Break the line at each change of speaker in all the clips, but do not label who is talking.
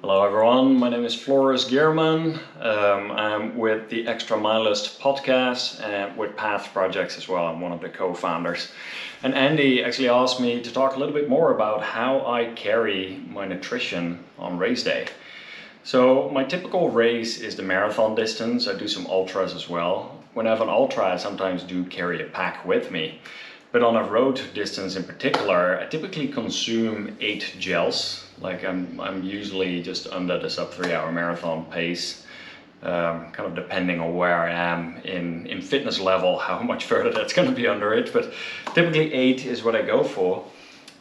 Hello everyone, my name is Floris Gierman. I'm with the Extra Milist podcast and with Path Projects as well. I'm one of the co-founders. And Andy actually asked me to talk a little bit more about how I carry my nutrition on race day. So my typical race is the marathon distance. I do some ultras as well. When I have an ultra, I sometimes do carry a pack with me. But on a road distance in particular, I typically consume 8 gels. Like I'm usually just under the sub 3 hour marathon pace, kind of depending on where I am in fitness level, how much further that's going to be under it. But typically 8 is what I go for.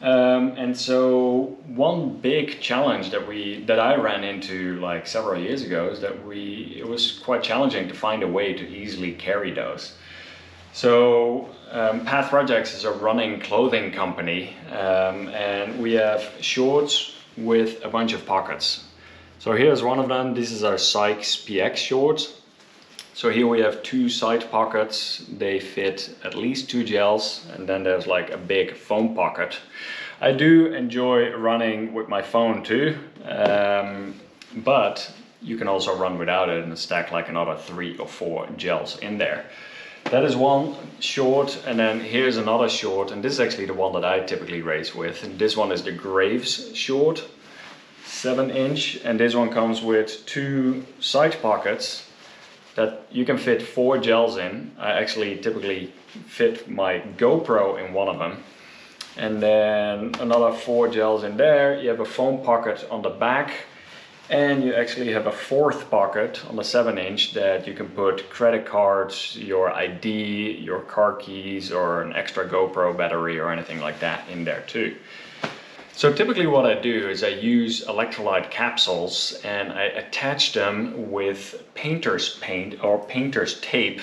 And so one big challenge that I ran into like several years ago is that it was quite challenging to find a way to easily carry those. So Path Projects is a running clothing company, and we have shorts with a bunch of pockets. So here's one of them. This is our Sykes PX shorts. So here we have 2 side pockets. They fit at least 2 gels, and then there's like a big foam pocket. I do enjoy running with my phone too, but you can also run without it and stack like another 3 or 4 gels in there. That is one short, and then here's another short, and this is actually the one that I typically race with. And this one is the Graves short, 7-inch, and this one comes with 2 side pockets that you can fit 4 gels in. I actually typically fit my GoPro in one of them, and then another 4 gels in there. You have a foam pocket on the back, and you actually have a 4th pocket on the 7-inch that you can put credit cards, your ID, your car keys, or an extra GoPro battery or anything like that in there too. So typically what I do is I use electrolyte capsules and I attach them with painter's paint or painter's tape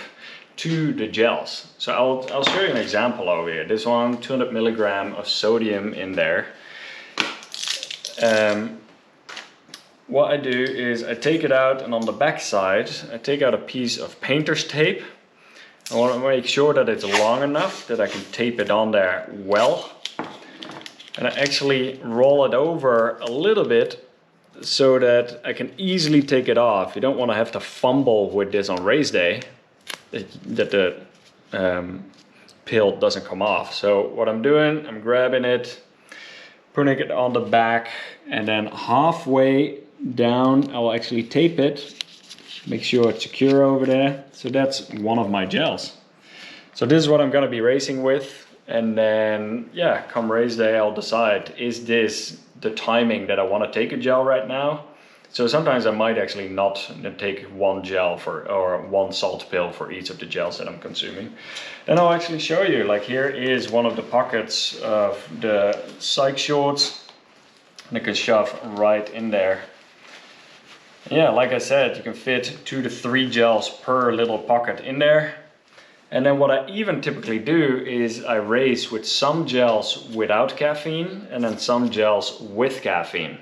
to the gels. So I'll show you an example over here. This one, 200 milligram of sodium in there. What I do is I take it out, and on the back side I take out a piece of painter's tape. I want to make sure that it's long enough that I can tape it on there well. And I actually roll it over a little bit so that I can easily take it off. You don't want to have to fumble with this on race day, that the pill doesn't come off. So what I'm doing, I'm grabbing it, putting it on the back, and then halfway down I'll actually tape it, make sure it's secure over there. So that's one of my gels. So this is what I'm going to be racing with, and then yeah, come race day I'll decide, is this the timing that I want to take a gel right now? So sometimes I might actually not take 1 gel or 1 salt pill for each of the gels that I'm consuming. And I'll actually show you, like here is one of the pockets of the Sykes shorts, and I can shove right in there. Yeah, like I said, you can fit 2 to 3 gels per little pocket in there. And then what I even typically do is I race with some gels without caffeine and then some gels with caffeine.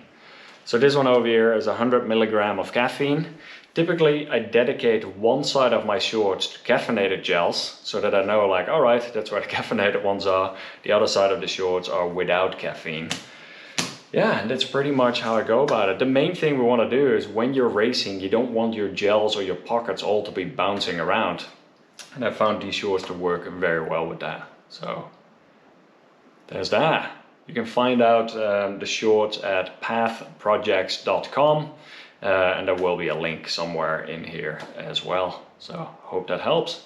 So this one over here is 100 milligram of caffeine. Typically I dedicate one side of my shorts to caffeinated gels so that I know, like, all right, that's where the caffeinated ones are. The other side of the shorts are without caffeine. Yeah, and that's pretty much how I go about it. The main thing we want to do is when you're racing, you don't want your gels or your pockets all to be bouncing around. And I found these shorts to work very well with that. So there's that. You can find out the shorts at pathprojects.com, and there will be a link somewhere in here as well. So hope that helps.